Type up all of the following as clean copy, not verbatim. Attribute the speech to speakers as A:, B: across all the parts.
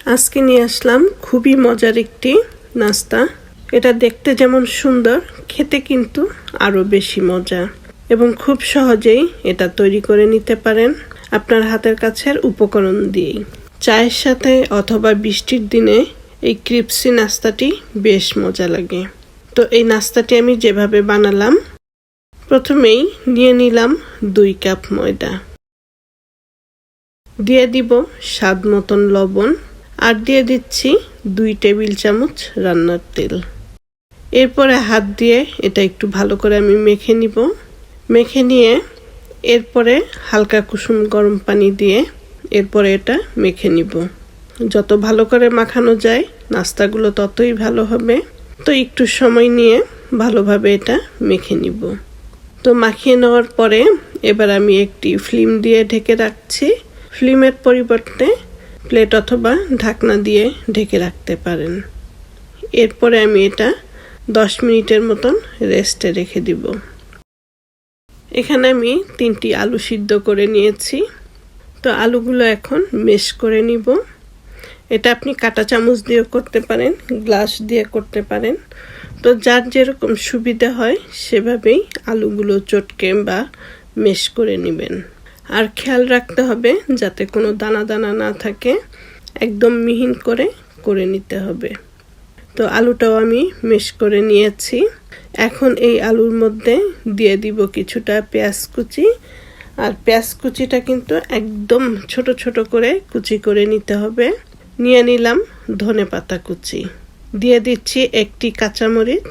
A: আজকে নিয়ে আসলাম খুবই মজার একটি নাস্তা। এটা দেখতে যেমন সুন্দর, খেতে কিন্তু আরো বেশি মজা এবং খুব সহজেই এটা তৈরি করে নিতে পারেন আপনার হাতের কাছের উপকরণ দিয়েই। চায়ের সাথে অথবা বৃষ্টির দিনে এই ক্রিপসি নাস্তাটি বেশ মজা লাগে। তো এই নাস্তাটি আমি যেভাবে বানালাম, প্রথমেই নিয়ে নিলাম 2 কাপ ময়দা, দিয়ে দিব স্বাদ মতন লবণ, আর দিয়ে দিচ্ছি 2 টেবিল চামচ রান্নার তেল। এরপরে হাত দিয়ে এটা একটু ভালো করে আমি মেখে নিব। মেখে নিয়ে এরপরে হালকা কুসুম গরম পানি দিয়ে এরপরে এটা মেখে নিব। যত ভালো করে মাখানো যায় নাস্তাগুলো ততই ভালো হবে। তো একটু সময় নিয়ে ভালোভাবে এটা মেখে নিব। তো মাখিয়ে নেওয়ার পরে এবার আমি একটি ফিল্ম দিয়ে ঢেকে রাখছি। ফিল্মের পরিবর্তে প্লেট অথবা ঢাকনা দিয়ে ঢেকে রাখতে পারেন। এরপরে আমি এটা 10 মিনিটের মতন রেস্টে রেখে দিব। এখানে আমি 3টি আলু সিদ্ধ করে নিয়েছি। তো আলুগুলো এখন মেশ করে নিব। এটা আপনি কাঁটা চামচ দিয়েও করতে পারেন, গ্লাস দিয়ে করতে পারেন। তো যার যেরকম সুবিধা হয় সেভাবেই আলুগুলো চটকে বা মেশ করে নেবেন। আর খেয়াল রাখতে হবে যাতে কোনো দানা দানা না থাকে, একদম মিহিন করে নিতে হবে। তো আলুটাও আমি মেশ করে নিয়েছি। এখন এই আলুর মধ্যে দিয়ে দিব কিছুটা পেঁয়াজ কুচি। আর পেঁয়াজ কুচিটা কিন্তু একদম ছোট ছোট করে কুচি করে নিতে হবে। নিয়ে নিলাম ধনেপাতা কুচি, দিয়ে দিচ্ছি 1টি কাঁচামরিচ।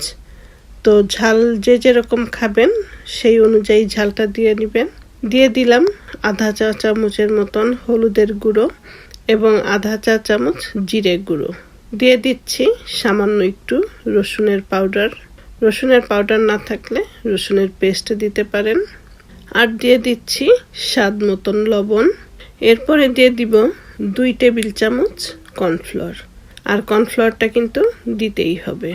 A: তো ঝাল যে যেরকম খাবেন সেই অনুযায়ী ঝালটা দিয়ে নেবেন। দিয়ে দিলাম আধা চা চামচের মতন হলুদের গুঁড়ো এবং আধা চা চামচ জিরে গুঁড়ো। দিয়ে দিচ্ছি সামান্য একটু রসুনের পাউডার। রসুনের পাউডার না থাকলে রসুনের পেস্ট দিতে পারেন। আর দিয়ে দিচ্ছি স্বাদ মতন লবণ। এরপরে দিয়ে দিব 2 টেবিল চামচ কর্নফ্লাওয়ার। আর কর্নফ্লাওয়ারটা কিন্তু দিতেই হবে।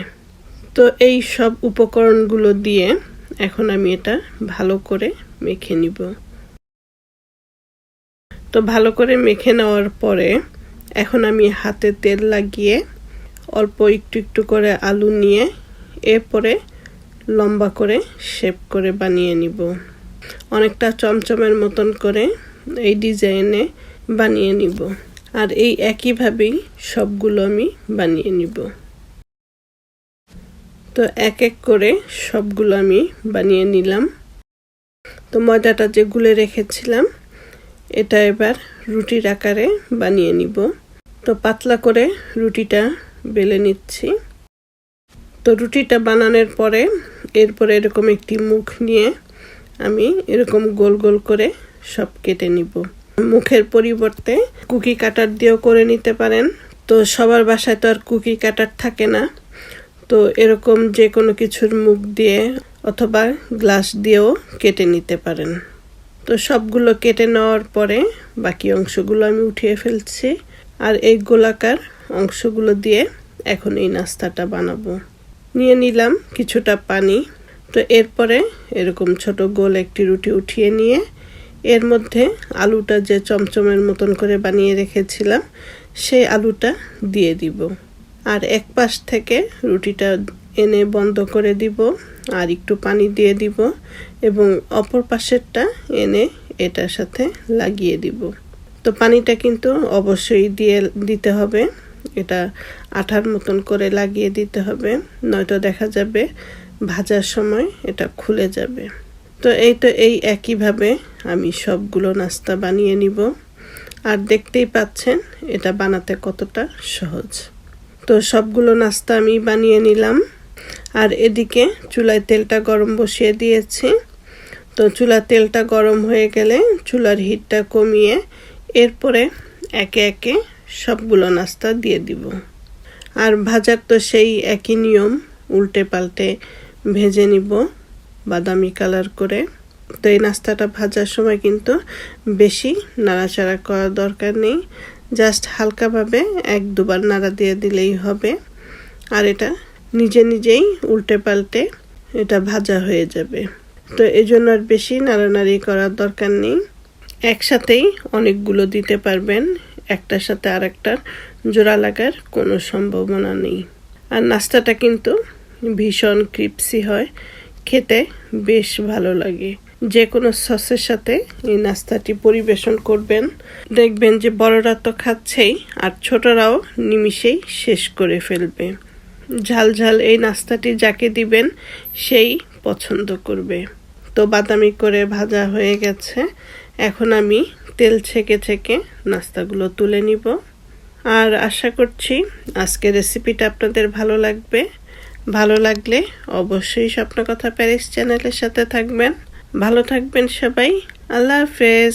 A: তো এই সব উপকরণগুলো দিয়ে এখন আমি এটা ভালো করে মেখে নিব। তো ভালো করে মেখে নেওয়ার পরে এখন আমি হাতে তেল লাগিয়ে অল্প একটু একটু করে আলু নিয়ে এরপরে লম্বা করে শেপ করে বানিয়ে নিব। অনেকটা চমচমের মতন করে এই ডিজাইনে বানিয়ে নিব। আর এই একইভাবেই সবগুলো আমি বানিয়ে নিব। তো এক এক করে সবগুলো আমি বানিয়ে নিলাম। তো ময়দাটা যে গুলে রেখেছিলাম এটা এবার রুটির আকারে বানিয়ে নিব। তো পাতলা করে রুটিটা বেলে নিচ্ছি। তো রুটিটা বানানোর পরে এরপরে এরকম একটি মুখ নিয়ে আমি এরকম গোল গোল করে সব কেটে নিব। মুখের পরিবর্তে কুকি কাটার দিয়েও করে নিতে পারেন। তো সবার বাসায় তো আর কুকি কাটার থাকে না। তো এরকম যে কোনো কিছুর মুখ দিয়ে অথবা গ্লাস দিয়েও কেটে নিতে পারেন। তো সবগুলো কেটে নেওয়ার পরে বাকি অংশগুলো আমি উঠিয়ে ফেলছি। আর এই গোলাকার অংশগুলো দিয়ে এখন এই নাস্তাটা বানাবো। নিয়ে নিলাম কিছুটা পানি। তো এরপরে এরকম ছোট গোল একটি রুটি উঠিয়ে নিয়ে এর মধ্যে আলুটা যে চমচমের মতন করে বানিয়ে রেখেছিলাম সেই আলুটা দিয়ে দিব। আর এক পাশ থেকে রুটিটা এনে বন্ধ করে দিব আর একটু পানি দিয়ে দিব এবং অপর পাশেরটা এনে এটার সাথে লাগিয়ে দিব। তো পানিটা কিন্তু অবশ্যই দিতে হবে। এটা আঠার মতন করে লাগিয়ে দিতে হবে, নয়তো দেখা যাবে ভাজার সময় এটা খুলে যাবে। তো এই একইভাবে আমি সবগুলো নাস্তা বানিয়ে নিব। আর দেখতেই পাচ্ছেন এটা বানাতে কতটা সহজ। তো সবগুলো নাস্তা আমি বানিয়ে নিলাম। আর এদিকে চুলায় তেলটা গরম বসিয়ে দিয়েছি। তো চুলার তেলটা গরম হয়ে গেলে চুলার হিটটা কমিয়ে এরপরে একে একে সবগুলো নাস্তা দিয়ে দিব। আর ভাজার তো সেই একই নিয়ম, উল্টে পাল্টে ভেজে নিব বাদামি কালার করে। তো এই নাস্তাটা ভাজার সময় কিন্তু বেশি নাড়াচাড়া করার দরকার নেই। জাস্ট হালকাভাবে 1-2 বার নাড়া দিয়ে দিলেই হবে। আর এটা নিজে নিজেই উল্টে পাল্টে এটা ভাজা হয়ে যাবে। তো এজন্য আর বেশি নাড়ানাড়ি করার দরকার নেই। একসাথেই অনেকগুলো দিতে পারবেন একটার সাথে আরেকটার জোড়া লাগার কোনো সম্ভাবনা নেই। আর নাস্তাটা কিন্তু ভীষণ ক্রিপসি হয়, খেতে বেশ ভালো লাগে। যে কোনো সসের সাথে এই নাস্তাটি পরিবেশন করবেন, দেখবেন যে বড়রা তো খাচ্ছেই আর ছোটরাও নিমিষেই শেষ করে ফেলবে। ঝাল ঝাল এই নাস্তাটি যাকে দিবেন সেই পছন্দ করবে। তো বাদামি করে ভাজা হয়ে গেছে, এখন আমি তেল ছেঁকে ছেঁকে নাস্তাগুলো তুলে নিব। আর আশা করছি আজকের রেসিপিটা আপনাদের ভালো লাগবে। ভালো লাগলে অবশ্যই স্বপ্ন কথা প্যারিস চ্যানেলের সাথে থাকবেন। ভালো থাকবেন সবাই। আল্লাহ হাফেজ।